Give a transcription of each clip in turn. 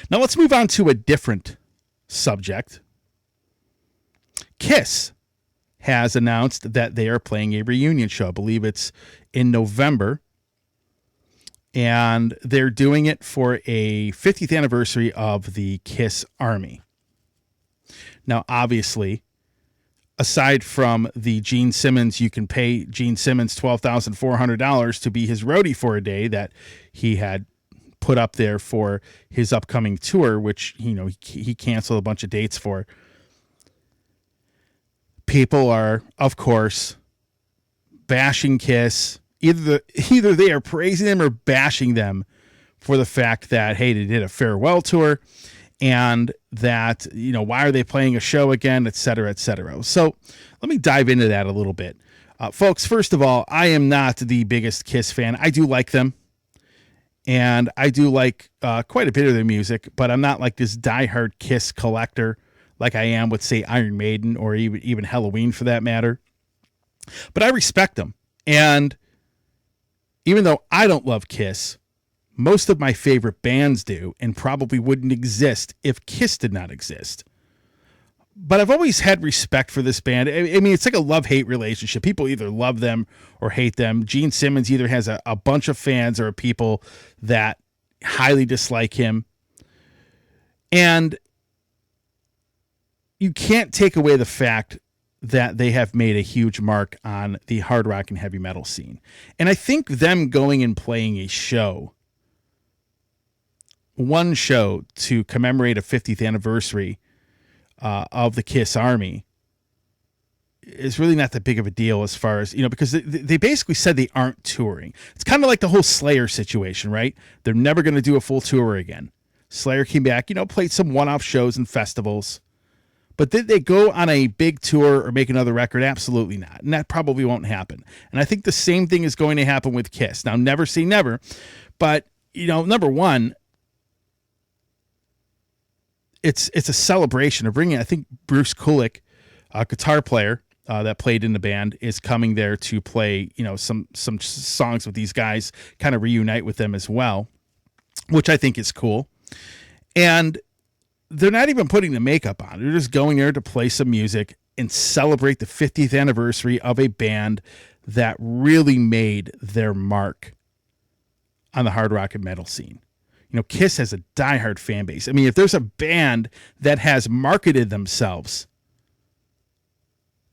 Now let's move on to a different subject. Kiss has announced that they are playing a reunion show. I believe it's in November. And they're doing it for a 50th anniversary of the Kiss Army. Now, obviously, aside from the Gene Simmons, you can pay Gene Simmons $12,400 to be his roadie for a day that he had put up there for his upcoming tour, which, he canceled a bunch of dates for. People are, of course, bashing Kiss. Either they are praising them or bashing them for the fact that, hey, they did a farewell tour and that, why are they playing a show again, et cetera, et cetera. So let me dive into that a little bit. Folks, first of all, I am not the biggest Kiss fan. I do like them, and I do like quite a bit of their music, but I'm not like this diehard Kiss collector like I am with, say, Iron Maiden or even Halloween for that matter. But I respect them. And even though I don't love Kiss, most of my favorite bands do and probably wouldn't exist if Kiss did not exist. But I've always had respect for this band. I mean, it's like a love-hate relationship. People either love them or hate them. Gene Simmons either has a bunch of fans or people that highly dislike him. And you can't take away the fact that they have made a huge mark on the hard rock and heavy metal scene. And I think them going and playing a show, one show to commemorate a 50th anniversary of the Kiss Army is really not that big of a deal as far as, because they basically said they aren't touring. It's kind of like the whole Slayer situation, right? They're never going to do a full tour again. Slayer came back, played some one-off shows and festivals. But did they go on a big tour or make another record? Absolutely not. And that probably won't happen. And I think the same thing is going to happen with Kiss. Now, never say never. But, number one, it's a celebration of bringing, I think Bruce Kulick, a guitar player that played in the band, is coming there to play, some songs with these guys, kind of reunite with them as well, which I think is cool. And they're not even putting the makeup on. They're just going there to play some music and celebrate the 50th anniversary of a band that really made their mark on the hard rock and metal scene. Kiss has a diehard fan base. I mean, if there's a band that has marketed themselves,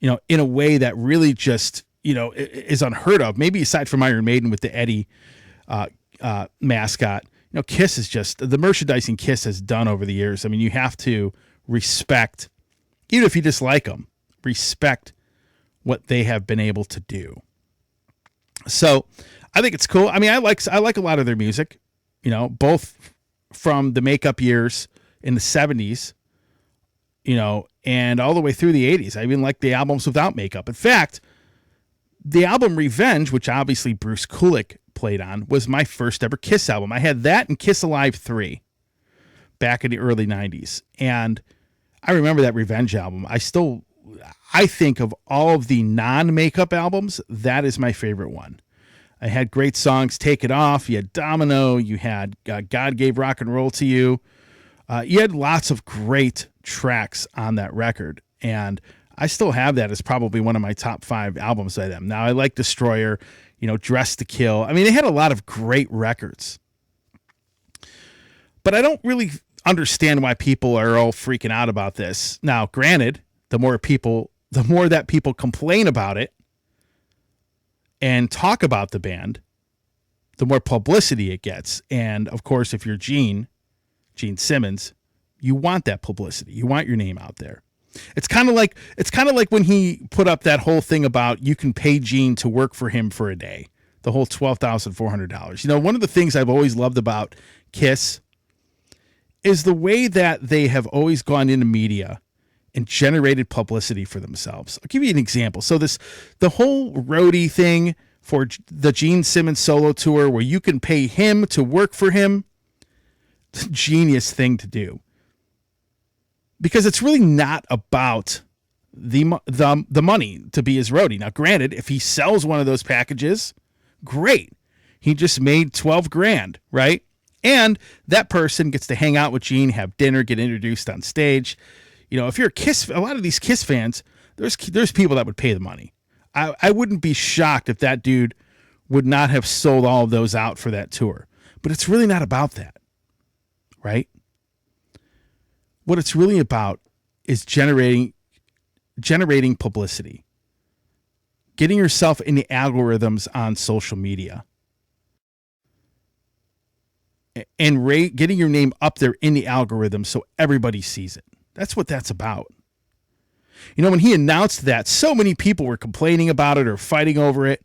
in a way that really just, is unheard of, maybe aside from Iron Maiden with the Eddie mascot, Kiss is just the merchandising Kiss has done over the years. I mean, you have to respect, even if you dislike them, respect what they have been able to do. So I think it's cool. I mean, I like a lot of their music, both from the makeup years in the 70s, and all the way through the 80s. I even like the albums without makeup. In fact, the album Revenge, which obviously Bruce Kulick played on, was my first ever Kiss album. I had that and Kiss Alive 3 back in the early 90s. And I remember that Revenge album. I think of all of the non-makeup albums, that is my favorite one. I had great songs. Take It Off. You had Domino. You had God Gave Rock and Roll to You. You had lots of great tracks on that record. And I still have that as probably one of my top 5 albums by them. Now, I like Destroyer, Dress to Kill. I mean, they had a lot of great records. But I don't really understand why people are all freaking out about this. Now, granted, the more that people complain about it and talk about the band, the more publicity it gets. And of course, if you're Gene Simmons, you want that publicity. You want your name out there. It's kind of like when he put up that whole thing about you can pay Gene to work for him for a day. The whole $12,400. One of the things I've always loved about Kiss is the way that they have always gone into media and generated publicity for themselves. I'll give you an example. So the whole roadie thing for the Gene Simmons solo tour where you can pay him to work for him, it's a genius thing to do. Because it's really not about the money to be his roadie. Now, granted, if he sells one of those packages, great. He just made $12,000, right? And that person gets to hang out with Gene, have dinner, get introduced on stage. You know, if you're a lot of these Kiss fans, there's people that would pay the money. I wouldn't be shocked if that dude would not have sold all of those out for that tour. But it's really not about that, right? What it's really about is generating publicity, getting yourself in the algorithms on social media, and getting your name up there in the algorithm so everybody sees it. That's what that's about. You know, when he announced that, so many people were complaining about it or fighting over it.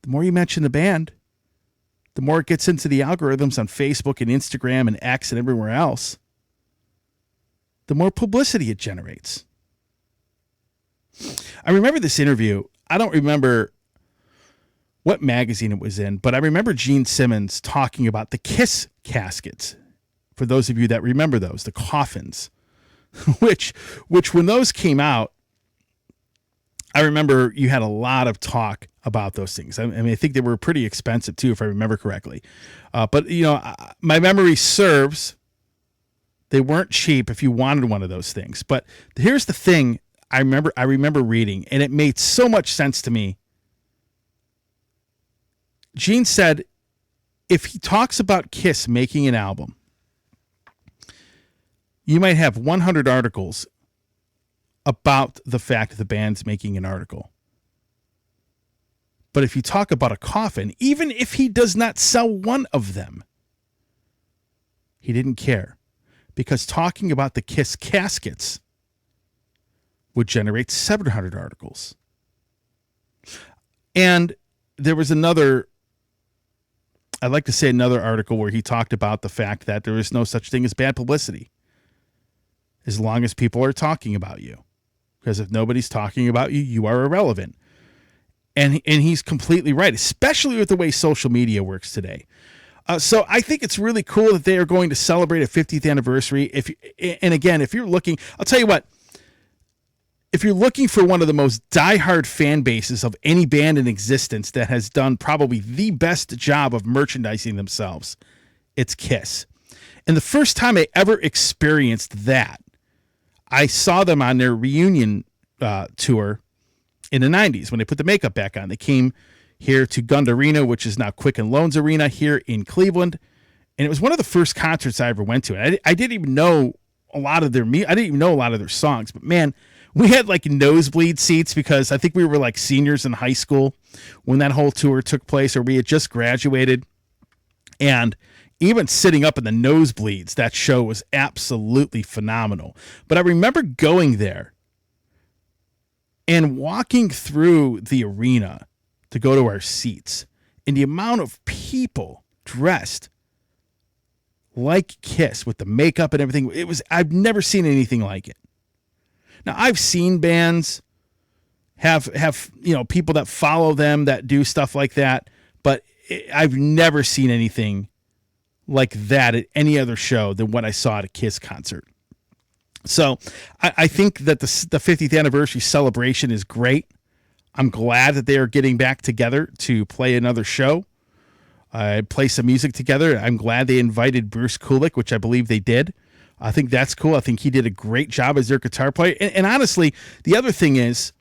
The more you mention the band, the more it gets into the algorithms on Facebook and Instagram and X and everywhere else, the more publicity it generates. I remember this interview. I don't remember what magazine it was in, but I remember Gene Simmons talking about the Kiss caskets. For those of you that remember those, the coffins, which when those came out, I remember you had a lot of talk about those things. I mean, I think they were pretty expensive too, if I remember correctly. But you know, my memory serves, they weren't cheap if you wanted one of those things. But here's the thing I remember reading, and it made so much sense to me. Gene said, if he talks about Kiss making an album, you might have 100 articles about the fact that the band's making an article. But if you talk about a coffin, even if he does not sell one of them, he didn't care, because talking about the Kiss caskets would generate 700 articles. And there was another article where he talked about the fact that there is no such thing as bad publicity as long as people are talking about you. Because if nobody's talking about you, you are irrelevant. And he's completely right, especially with the way social media works today. So I think it's really cool that they are going to celebrate a 50th anniversary. If you're looking, I'll tell you what, if you're looking for one of the most diehard fan bases of any band in existence that has done probably the best job of merchandising themselves, it's Kiss. And the first time I ever experienced that, I saw them on their reunion tour in the 90s when they put the makeup back on. They came here to Gund Arena, which is now Quicken Loans Arena here in Cleveland. And it was one of the first concerts I ever went to. And I didn't even know a lot of their songs, but man, we had like nosebleed seats because I think we were like seniors in high school when that whole tour took place, or we had just graduated. And even sitting up in the nosebleeds, that show was absolutely phenomenal. But I remember going there and walking through the arena to go to our seats, and the amount of people dressed like Kiss with the makeup and everything, I've never seen anything like it. Now, I've seen bands have people that follow them that do stuff like that, but I've never seen anything like that at any other show than what I saw at a Kiss concert. So I think that the 50th anniversary celebration is great. I'm glad that they are getting back together to play another show, play some music together. I'm glad they invited Bruce Kulick, which I believe they did. I think that's cool. I think he did a great job as their guitar player. And honestly, the other thing is,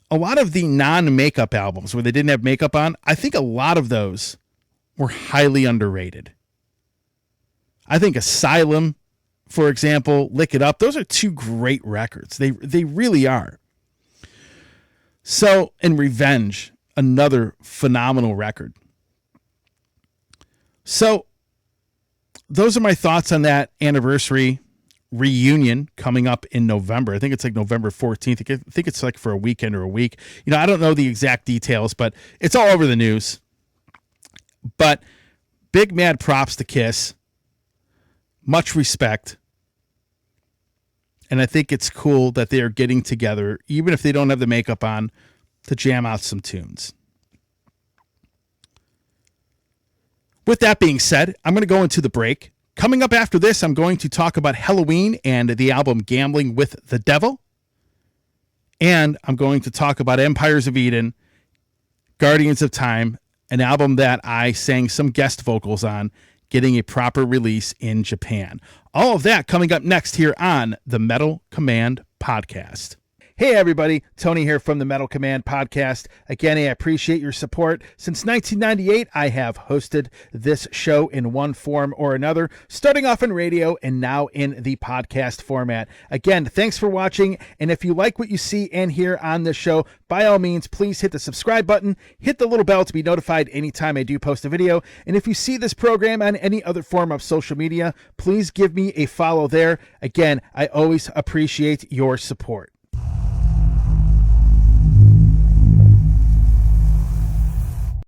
a lot of the non-makeup albums where they didn't have makeup on, I think a lot of those were highly underrated. I think Asylum, for example, Lick It Up, those are two great records. They really are. So, and Revenge, another phenomenal record. So, those are my thoughts on that anniversary reunion coming up in November. I think it's like November 14th. I think it's like for a weekend or a week. You know, I don't know the exact details, but it's all over the news. But big mad props to Kiss. Much respect. And I think it's cool that they are getting together, even if they don't have the makeup on, to jam out some tunes. With that being said, I'm going to go into the break. Coming up after this, I'm going to talk about Halloween and the album Gambling with the Devil. And I'm going to talk about Empires of Eden, Guardians of Time, an album that I sang some guest vocals on, getting a proper release in Japan. All of that coming up next here on the Metal Command Podcast. Hey everybody, Tony here from the Metal Command Podcast. Again, I appreciate your support. Since 1998, I have hosted this show in one form or another, starting off in radio and now in the podcast format. Again, thanks for watching, and if you like what you see and hear on this show, by all means, please hit the subscribe button, hit the little bell to be notified anytime I do post a video, and if you see this program on any other form of social media, please give me a follow there. Again, I always appreciate your support.